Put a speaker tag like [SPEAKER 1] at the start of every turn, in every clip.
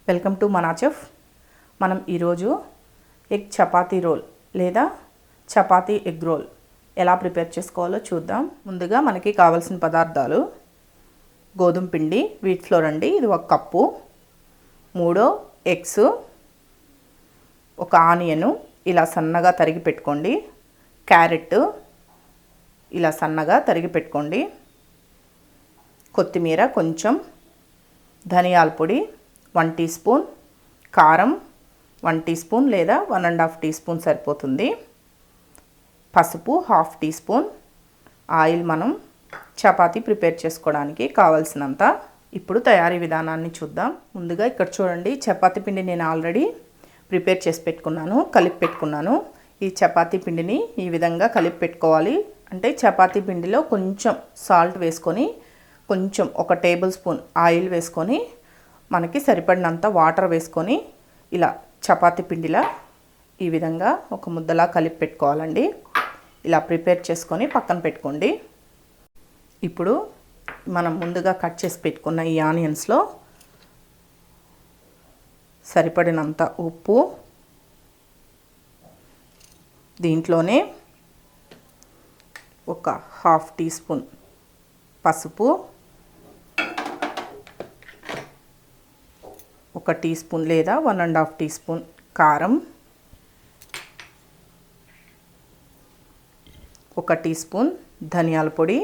[SPEAKER 1] Welcome to మన chef. మనం ఈరోజు ఎగ్ చపాతీ రోల్ లేదా చపాతీ ఎగ్ రోల్ ఎలా ప్రిపేర్ చేసుకోవాలో చూద్దాం. ముందుగా మనకి కావాల్సిన పదార్థాలు: గోధుమ పిండి, వీట్ ఫ్లోర్ అండి, ఇది 1 కప్పు, 3 ఎగ్స్, ఒక ఆనియన్ ఇలా సన్నగా తరిగి పెట్టుకోండి, క్యారెట్ ఇలా సన్నగా తరిగి పెట్టుకోండి, కొత్తిమీర కొంచెం, ధనియాల పొడి 1 టీ స్పూన్, కారం 1 టీ స్పూన్ లేదా 1.5 టీ స్పూన్ సరిపోతుంది, పసుపు 1/2 టీ స్పూన్, ఆయిల్ మనం చపాతీ ప్రిపేర్ చేసుకోవడానికి కావాల్సినంత. ఇప్పుడు తయారీ విధానాన్ని చూద్దాం. ముందుగా ఇక్కడ చూడండి, చపాతీ పిండి నేను ఆల్రెడీ ప్రిపేర్ చేసి పెట్టుకున్నాను, కలిపి పెట్టుకున్నాను. ఈ చపాతీ పిండిని ఈ విధంగా కలిపి పెట్టుకోవాలి. అంటే చపాతీ పిండిలో కొంచెం సాల్ట్ వేసుకొని, కొంచెం 1 టేబుల్ స్పూన్ ఆయిల్ వేసుకొని, మనకి సరిపడినంత వాటర్ వేసుకొని ఇలా చపాతీ పిండిలా ఈ విధంగా ఒక ముద్దలా కలిపి పెట్టుకోవాలండి. ఇలా ప్రిపేర్ చేసుకొని పక్కన పెట్టుకోండి. ఇప్పుడు మనం ముందుగా కట్ చేసి పెట్టుకున్న ఈ ఆనియన్స్లో సరిపడినంత ఉప్పు, దీంట్లోనే ఒక 1/2 టీ స్పూన్ పసుపు, 1 టీ స్పూన్ లేదా 1.5 టీ స్పూన్ కారం, 1 టీ స్పూన్ ధనియాల పొడి,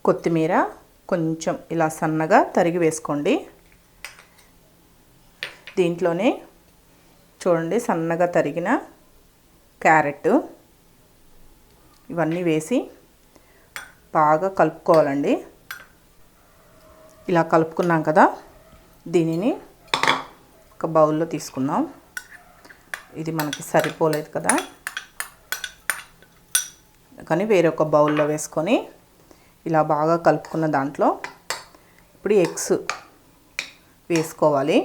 [SPEAKER 1] కొత్తిమీర కొంచెం ఇలా సన్నగా తరిగి వేసుకోండి. దీంట్లోనే చూడండి సన్నగా తరిగిన క్యారెట్, ఇవన్నీ వేసి బాగా కలుపుకోవాలండి. ఇలా కలుపుకున్నాం కదా, దీనిని ఒక బౌల్లో తీసుకుందాం. ఇది మనకి సరిపోలేదు కదా, కానీ వేరొక బౌల్లో వేసుకొని ఇలా బాగా కలుపుకున్న దాంట్లో ఇప్పుడు ఎగ్స్ వేసుకోవాలి.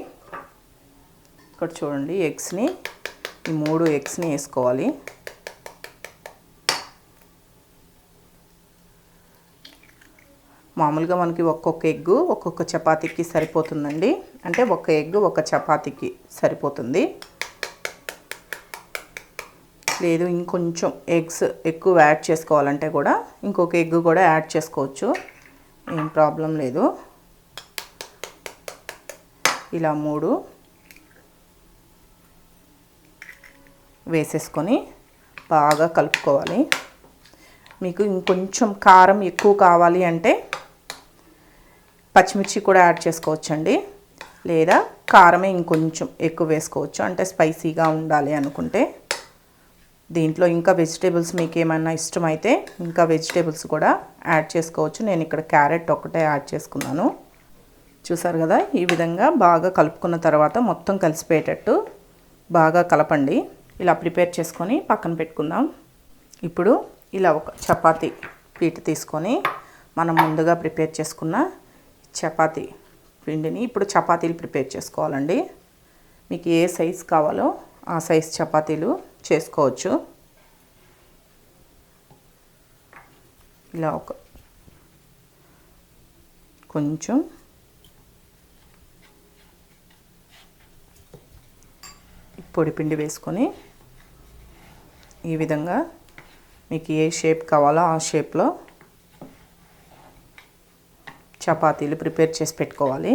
[SPEAKER 1] ఇక్కడ చూడండి, ఎగ్స్ని ఈ 3 ఎగ్స్ని వేసుకోవాలి. మామూలుగా మనకి ఒక్కొక్క ఎగ్గు ఒక్కొక్క చపాతీకి సరిపోతుందండి. అంటే 1 ఎగ్ 1 చపాతీకి సరిపోతుంది. లేదు ఇంకొంచెం ఎగ్స్ ఎక్కువ యాడ్ చేసుకోవాలంటే కూడా ఇంకొక ఎగ్ కూడా యాడ్ చేసుకోవచ్చు, ఏం ప్రాబ్లం లేదు. ఇలా 3 వేసేసుకొని బాగా కలుపుకోవాలి. మీకు ఇంకొంచెం కారం ఎక్కువ కావాలి అంటే పచ్చిమిర్చి కూడా యాడ్ చేసుకోవచ్చండి, లేదా కారమే ఇంకొంచెం ఎక్కువ వేసుకోవచ్చు, అంటే స్పైసీగా ఉండాలి అనుకుంటే. దీంట్లో ఇంకా వెజిటేబుల్స్ మీకు ఏమైనా ఇష్టమైతే ఇంకా వెజిటేబుల్స్ కూడా యాడ్ చేసుకోవచ్చు. నేను ఇక్కడ క్యారెట్ ఒకటే యాడ్ చేసుకున్నాను. చూసారు కదా, ఈ విధంగా బాగా కలుపుకున్న తర్వాత మొత్తం కలిసిపోయేటట్టు బాగా కలపండి. ఇలా ప్రిపేర్ చేసుకొని పక్కన పెట్టుకుందాం. ఇప్పుడు ఇలా ఒక చపాతీ పీట తీసుకొని మనం ముందుగా ప్రిపేర్ చేసుకున్న చపాతీ పిండిని ఇప్పుడు చపాతీలు ప్రిపేర్ చేసుకోవాలండి. మీకు ఏ సైజ్ కావాలో ఆ సైజ్ చపాతీలు చేసుకోవచ్చు. ఇలా ఒక కొంచెం పొడి పిండి వేసుకొని ఈ విధంగా మీకు ఏ షేప్ కావాలో ఆ షేప్లో చపాతీలు ప్రిపేర్ చేసి పెట్టుకోవాలి.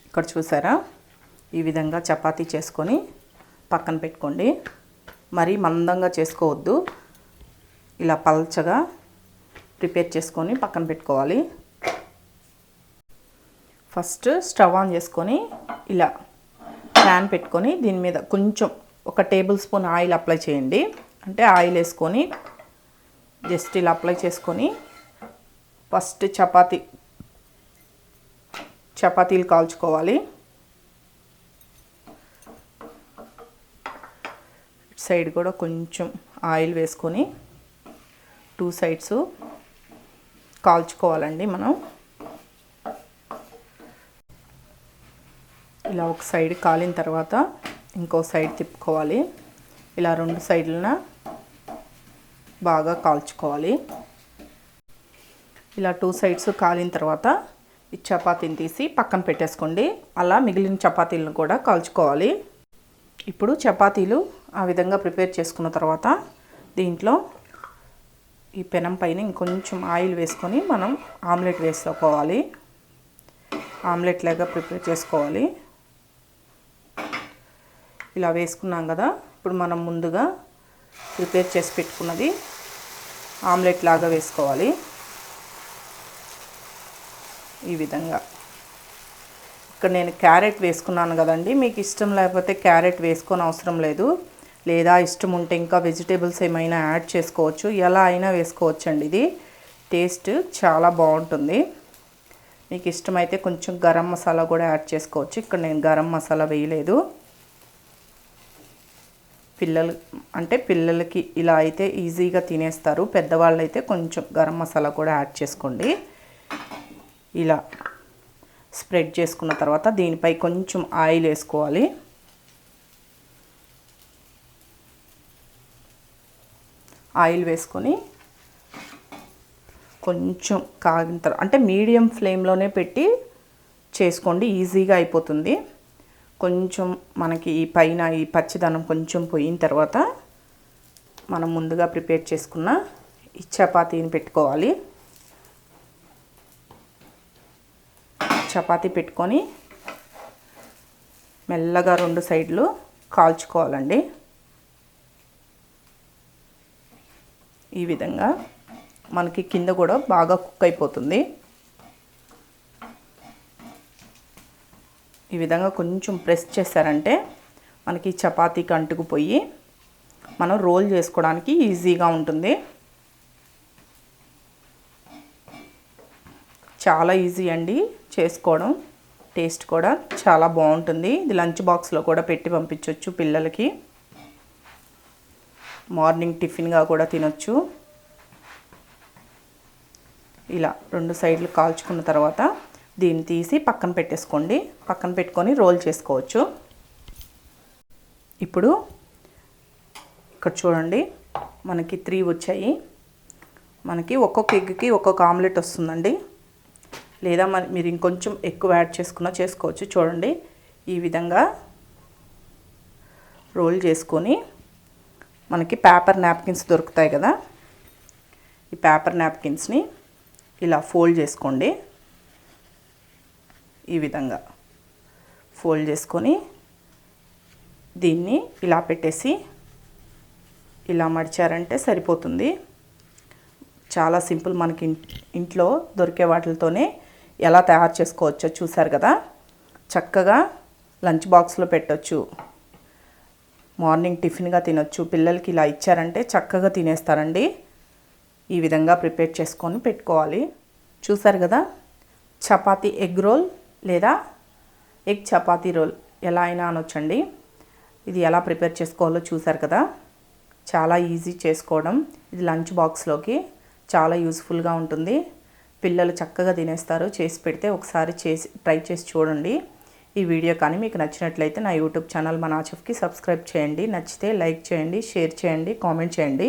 [SPEAKER 1] ఇక్కడ చూసారా, ఈ విధంగా చపాతీ చేసుకొని పక్కన పెట్టుకోండి. మరీ మందంగా చేసుకోవద్దు, ఇలా పల్చగా ప్రిపేర్ చేసుకొని పక్కన పెట్టుకోవాలి. ఫస్ట్ స్టవ్ ఆన్ చేసుకొని ఇలా ప్యాన్ పెట్టుకొని దీని మీద కొంచెం 1 టేబుల్ స్పూన్ ఆయిల్ అప్లై చేయండి. అంటే ఆయిల్ వేసుకొని జస్ట్ ఇలా అప్లై చేసుకొని ఫస్ట్ చపాతీలు కాల్చుకోవాలి. సైడ్ కూడా కొంచెం ఆయిల్ వేసుకొని 2 సైడ్స్ కాల్చుకోవాలండి. మనం ఇలా ఒక సైడ్ కాలిన తర్వాత ఇంకో సైడ్ తిప్పుకోవాలి. ఇలా 2 సైడ్లన బాగా కాల్చుకోవాలి. ఇలా 2 సైడ్స్ కాలిన తర్వాత ఈ చపాతీని తీసి పక్కన పెట్టేసుకోండి. అలా మిగిలిన చపాతీలను కూడా కాల్చుకోవాలి. ఇప్పుడు చపాతీలు ఆ విధంగా ప్రిపేర్ చేసుకున్న తర్వాత దీంట్లో ఈ పెనం పైన ఇంకొంచెం ఆయిల్ వేసుకొని మనం ఆమ్లెట్ వేసుకోవాలి. ఆమ్లెట్ లాగా ప్రిపేర్ చేసుకోవాలి. ఇలా వేసుకున్నాం కదా, ఇప్పుడు మనం ముందుగా ప్రిపేర్ చేసి పెట్టుకున్నది ఆమ్లెట్ లాగా వేసుకోవాలి. ఈ విధంగా ఇక్కడ నేను క్యారెట్ వేసుకున్నాను కదండి. మీకు ఇష్టం లేకపోతే క్యారెట్ వేసుకొని అవసరం లేదు. లేదా ఇష్టం ఉంటే ఇంకా వెజిటేబుల్స్ ఏమైనా యాడ్ చేసుకోవచ్చు. ఎలా అయినా వేసుకోవచ్చు అండి. ఇది టేస్ట్ చాలా బాగుంటుంది. మీకు ఇష్టమైతే కొంచెం గరం మసాలా కూడా యాడ్ చేసుకోవచ్చు. ఇక్కడ నేను గరం మసాలా వేయలేదు. పిల్లలకి ఇలా అయితే ఈజీగా తినేస్తారు. పెద్దవాళ్ళు అయితే కొంచెం గరం మసాలా కూడా యాడ్ చేసుకోండి. ఇలా స్ప్రెడ్ చేసుకున్న తర్వాత దీనిపై కొంచెం ఆయిల్ వేసుకోవాలి. ఆయిల్ వేసుకొని కొంచెం కాగిన తర్వాత మీడియం ఫ్లేమ్లోనే పెట్టి చేసుకోండి, ఈజీగా అయిపోతుంది. కొంచెం మనకి ఈ పైన ఈ పచ్చిదనం కొంచెం పోయిన తర్వాత మనం ముందుగా ప్రిపేర్ చేసుకున్న ఈ చపాతీని పెట్టుకోవాలి. చపాతీ పెట్టుకొని మెల్లగా 2 సైడ్లు కాల్చుకోవాలండి. ఈ విధంగా మనకి కింద కూడా బాగా కుక్ అయిపోతుంది. ఈ విధంగా కొంచెం ప్రెస్ చేశారంటే మనకి చపాతీకి అంటుకుపోయి మనం రోల్ చేసుకోవడానికి ఈజీగా ఉంటుంది. చాలా ఈజీ అండి చేసుకోవడం. టేస్ట్ కూడా చాలా బాగుంటుంది. ఇది లంచ్ బాక్స్లో కూడా పెట్టి పంపించవచ్చు పిల్లలకి. మార్నింగ్ టిఫిన్గా కూడా తినొచ్చు. ఇలా 2 సైడ్లు కాల్చుకున్న తర్వాత దీన్ని తీసి పక్కన పెట్టేసుకోండి. పక్కన పెట్టుకొని రోల్ చేసుకోవచ్చు. ఇప్పుడు ఇక్కడ చూడండి, మనకి 3 వచ్చాయి. మనకి ఒక్కొక్క ఎగ్కి ఒక్కొక్క ఆమ్లెట్ వస్తుందండి. లేదా మీరు ఇంకొంచెం ఎక్కువ యాడ్ చేసుకున్నా చేసుకోవచ్చు. చూడండి, ఈ విధంగా రోల్ చేసుకొని మనకి పేపర్ నాప్కిన్స్ దొరుకుతాయి కదా, ఈ పేపర్ నాప్కిన్స్ని ఇలా ఫోల్డ్ చేసుకోండి. ఈ విధంగా ఫోల్డ్ చేసుకొని దీన్ని ఇలా పెట్టేసి ఇలా మడిచారంటే సరిపోతుంది. చాలా సింపుల్. మనకి ఇంట్లో దొరికే వాటితోనే ఎలా తయారు చేసుకోవచ్చో చూసారు కదా. చక్కగా లంచ్ బాక్స్లో పెట్టొచ్చు, మార్నింగ్ టిఫిన్గా తినొచ్చు. పిల్లలకి ఇలా ఇచ్చారంటే చక్కగా తినేస్తారండి. ఈ విధంగా ప్రిపేర్ చేసుకొని పెట్టుకోవాలి. చూసారు కదా, చపాతీ ఎగ్ రోల్ లేదా ఎగ్ చపాతీ రోల్ ఎలా అయినా అనొచ్చండి. ఇది ఎలా ప్రిపేర్ చేసుకోవాలో చూసారు కదా. చాలా ఈజీ చేసుకోవడం. ఇది లంచ్ బాక్స్లోకి చాలా యూస్ఫుల్గా ఉంటుంది. పిల్లలు చక్కగా తినేస్తారు. చేసి పెడితే ఒకసారి ట్రై చేసి చూడండి. ఈ వీడియో కానీ మీకు నచ్చినట్లయితే నా యూట్యూబ్ ఛానల్ మన చెఫ్కి సబ్స్క్రైబ్ చేయండి. నచ్చితే లైక్ చేయండి, షేర్ చేయండి, కామెంట్ చేయండి.